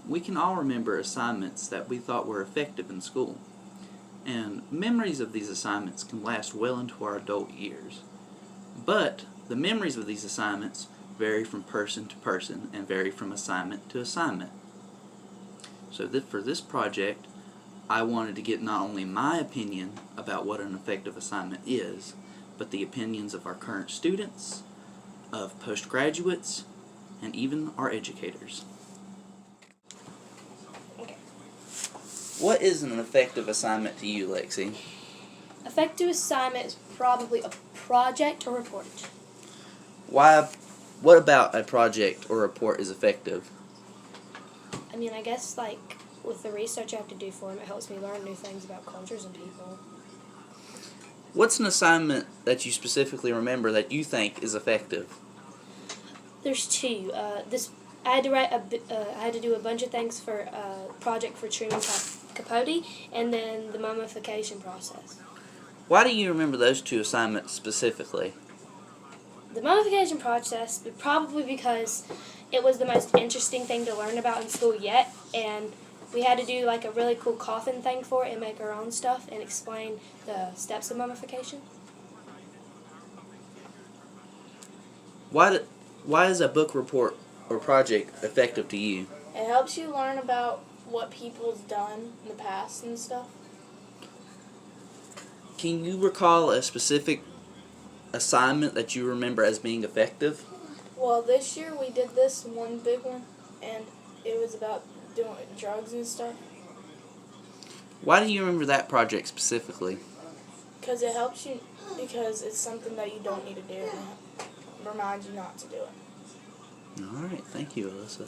we can all remember assignments that we thought were effective in school, and memories of these assignments can last well into our adult years. But the memories of these assignments vary from person to person and vary from assignment to assignment. So for this project, I wanted to get not only my opinion about what an effective assignment is, but the opinions of our current students, of postgraduates, and even our educators. Okay. What is an effective assignment to you, Lexi? Effective assignment is probably a project or report. What about a project or report is effective? I guess with the research I have to do for them, it helps me learn new things about cultures and people. What's an assignment that you specifically remember that you think is effective? There's two. I had to do a bunch of things for a project for Truman Capote, and then the mummification process. Why do you remember those two assignments specifically? The mummification process, probably because it was the most interesting thing to learn about in school yet, and we had to do a really cool coffin thing for it and make our own stuff and explain the steps of mummification. Why is a book report or project effective to you? It helps you learn about what people's done in the past and stuff. Can you recall a specific assignment that you remember as being effective? Well, this year we did this one big one, and it was about doing drugs and stuff. Why do you remember that project specifically? Because it helps you, because it's something that you don't need to do, and it reminds you not to do it. Alright, thank you, Alyssa.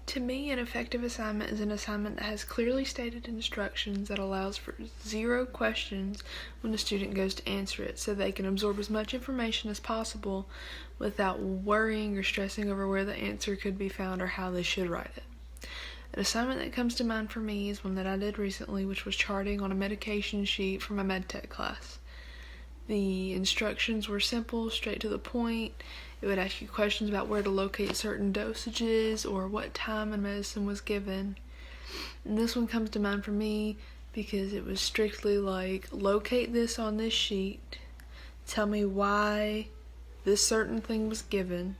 To me, an effective assignment is an assignment that has clearly stated instructions that allows for 0 questions when the student goes to answer it, so they can absorb as much information as possible without worrying or stressing over where the answer could be found or how they should write it. An assignment that comes to mind for me is one that I did recently, which was charting on a medication sheet from a medtech class. The instructions were simple, straight to the point. It would ask you questions about where to locate certain dosages or what time a medicine was given. And this one comes to mind for me because it was strictly locate this on this sheet, tell me why this certain thing was given,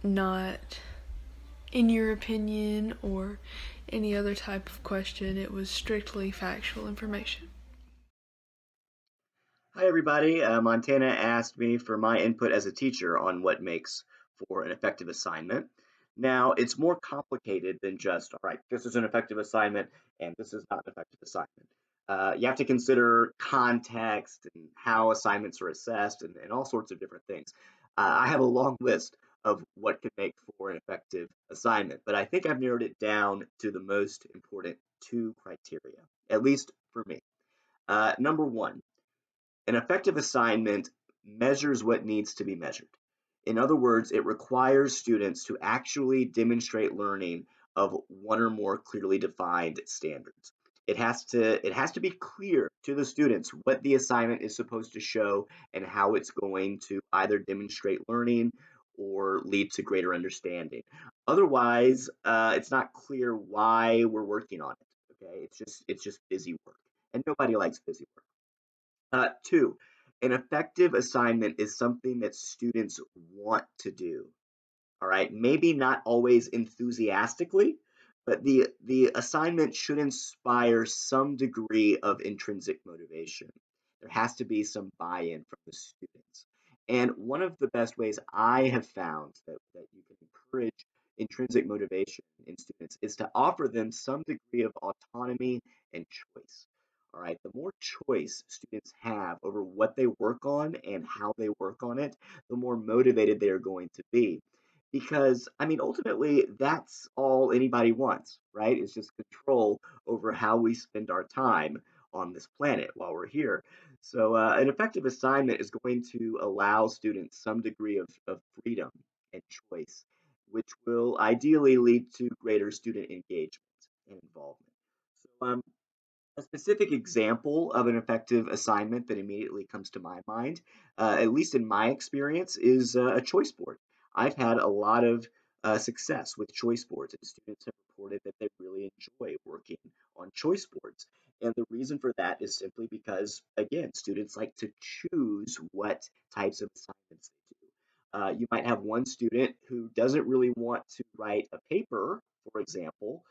not in your opinion or any other type of question. It was strictly factual information. Hi, everybody. Montana asked me for my input as a teacher on what makes for an effective assignment. Now, it's more complicated than just, all right, this is an effective assignment and this is not an effective assignment. You have to consider context and how assignments are assessed and all sorts of different things. I have a long list of what could make for an effective assignment, but I think I've narrowed it down to the most important 2 criteria, at least for me. Number 1. An effective assignment measures what needs to be measured. In other words, it requires students to actually demonstrate learning of one or more clearly defined standards. It has to be clear to the students what the assignment is supposed to show and how it's going to either demonstrate learning or lead to greater understanding. Otherwise, it's not clear why we're working on it. Okay, it's just busy work, and nobody likes busy work. 2, an effective assignment is something that students want to do. All right, maybe not always enthusiastically, but the assignment should inspire some degree of intrinsic motivation. There has to be some buy-in from the students. And one of the best ways I have found that you can encourage intrinsic motivation in students is to offer them some degree of autonomy and choice. All right, the more choice students have over what they work on and how they work on it, the more motivated they are going to be. Because, I mean, ultimately, that's all anybody wants, right? It's just control over how we spend our time on this planet while we're here. So, an effective assignment is going to allow students some degree of freedom and choice, which will ideally lead to greater student engagement and involvement. So, a specific example of an effective assignment that immediately comes to my mind, at least in my experience, is a choice board. I've had a lot of success with choice boards, and students have reported that they really enjoy working on choice boards. And the reason for that is simply because, again, students like to choose what types of assignments they do. You might have one student who doesn't really want to write a paper, for example,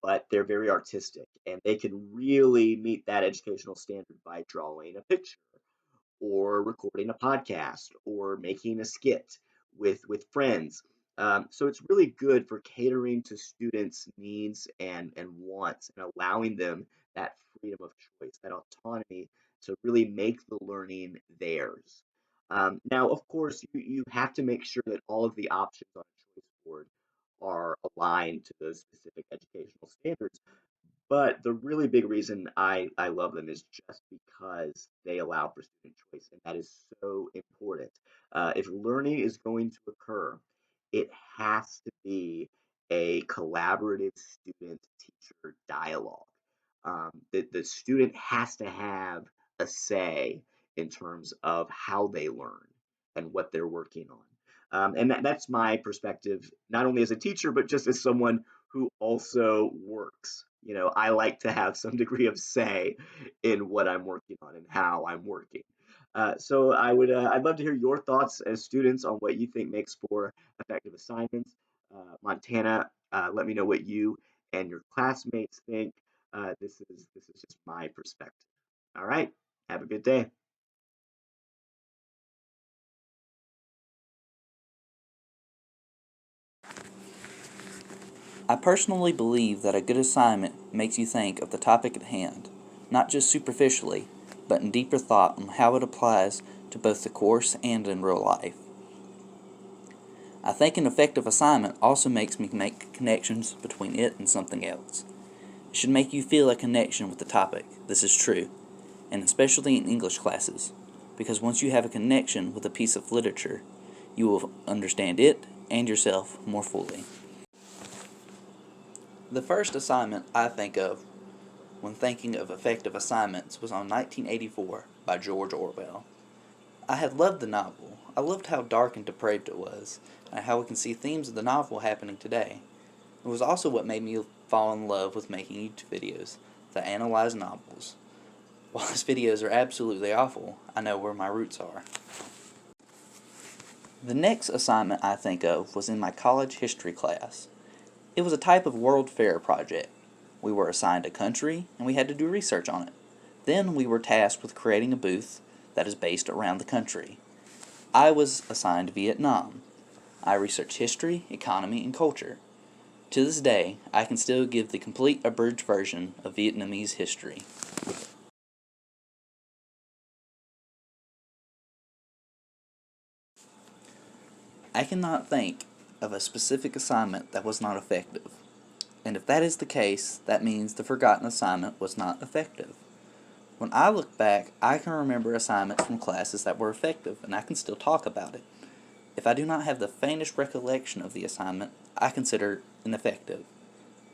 but they're very artistic and they can really meet that educational standard by drawing a picture or recording a podcast or making a skit with friends. So it's really good for catering to students' needs and wants and allowing them that freedom of choice, that autonomy to really make the learning theirs. Now, of course, you have to make sure that all of the options on a choice board are aligned to those specific educational standards. But the really big reason I love them is just because they allow for student choice, and that is so important. If learning is going to occur, it has to be a collaborative student-teacher dialogue. The student has to have a say in terms of how they learn and what they're working on. And that's my perspective, not only as a teacher, but just as someone who also works. I like to have some degree of say in what I'm working on and how I'm working. So I'd love to hear your thoughts as students on what you think makes for effective assignments. Montana, let me know what you and your classmates think. This is just my perspective. All right, have a good day. I personally believe that a good assignment makes you think of the topic at hand, not just superficially, but in deeper thought on how it applies to both the course and in real life. I think an effective assignment also makes me make connections between it and something else. It should make you feel a connection with the topic. This is true, and especially in English classes, because once you have a connection with a piece of literature, you will understand it and yourself more fully. The first assignment I think of when thinking of effective assignments was on 1984 by George Orwell. I had loved the novel. I loved how dark and depraved it was, and how we can see themes of the novel happening today. It was also what made me fall in love with making YouTube videos that analyze novels. While these videos are absolutely awful, I know where my roots are. The next assignment I think of was in my college history class. It was a type of World Fair project. We were assigned a country, and we had to do research on it. Then we were tasked with creating a booth that is based around the country. I was assigned Vietnam. I researched history, economy, and culture. To this day, I can still give the complete abridged version of Vietnamese history. I cannot think of a specific assignment that was not effective. And if that is the case, that means the forgotten assignment was not effective. When I look back, I can remember assignments from classes that were effective, and I can still talk about it. If I do not have the faintest recollection of the assignment, I consider it ineffective.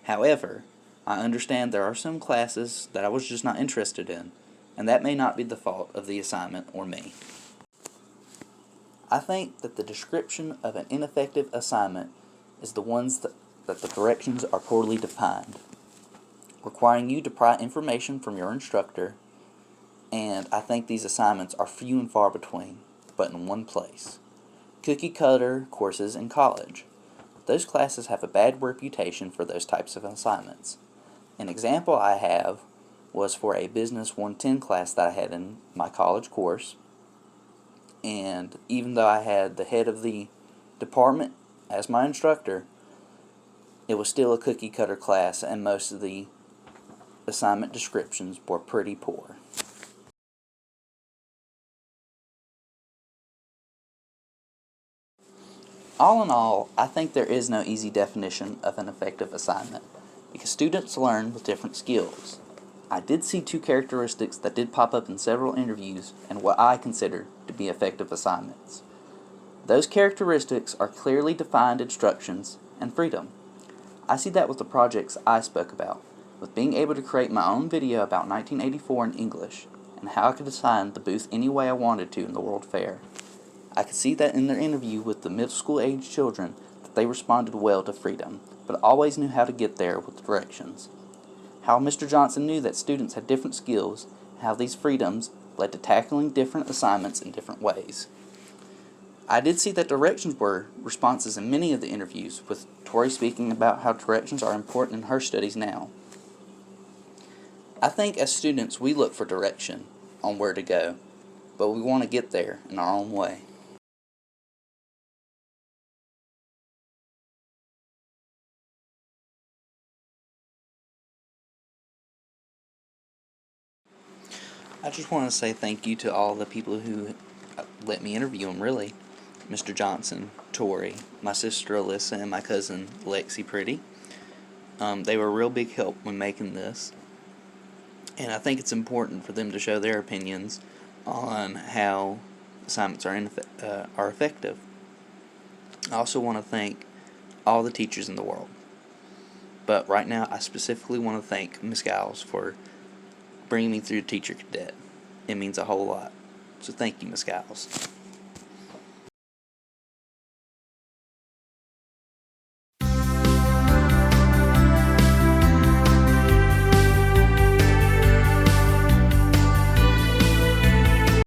However, I understand there are some classes that I was just not interested in, and that may not be the fault of the assignment or me. I think that the description of an ineffective assignment is the ones that the directions are poorly defined, requiring you to pry information from your instructor, and I think these assignments are few and far between, but in one place. Cookie cutter courses in college. Those classes have a bad reputation for those types of assignments. An example I have was for a Business 110 class that I had in my college course, and even though I had the head of the department as my instructor, it was still a cookie cutter class, and most of the assignment descriptions were pretty poor. All in all, I think there is no easy definition of an effective assignment, because students learn with different skills. I did see two characteristics that did pop up in several interviews and what I consider to be effective assignments. Those characteristics are clearly defined instructions and freedom. I see that with the projects I spoke about, with being able to create my own video about 1984 in English, and how I could assign the booth any way I wanted to in the World Fair. I could see that in their interview with the middle school age children, that they responded well to freedom, but always knew how to get there with directions. How Mr. Johnson knew that students had different skills, how these freedoms led to tackling different assignments in different ways. I did see that directions were responses in many of the interviews, with Tori speaking about how directions are important in her studies now. I think as students we look for direction on where to go, but we want to get there in our own way. I just want to say thank you to all the people who let me interview him, really. Mr. Johnson, Tori, my sister Alyssa, and my cousin Lexi Pretty. They were a real big help when making this. And I think it's important for them to show their opinions on how assignments are effective. I also want to thank all the teachers in the world. But right now, I specifically want to thank Ms. Giles for bringing me through Teacher Cadet. It means a whole lot. So thank you, Ms. Giles.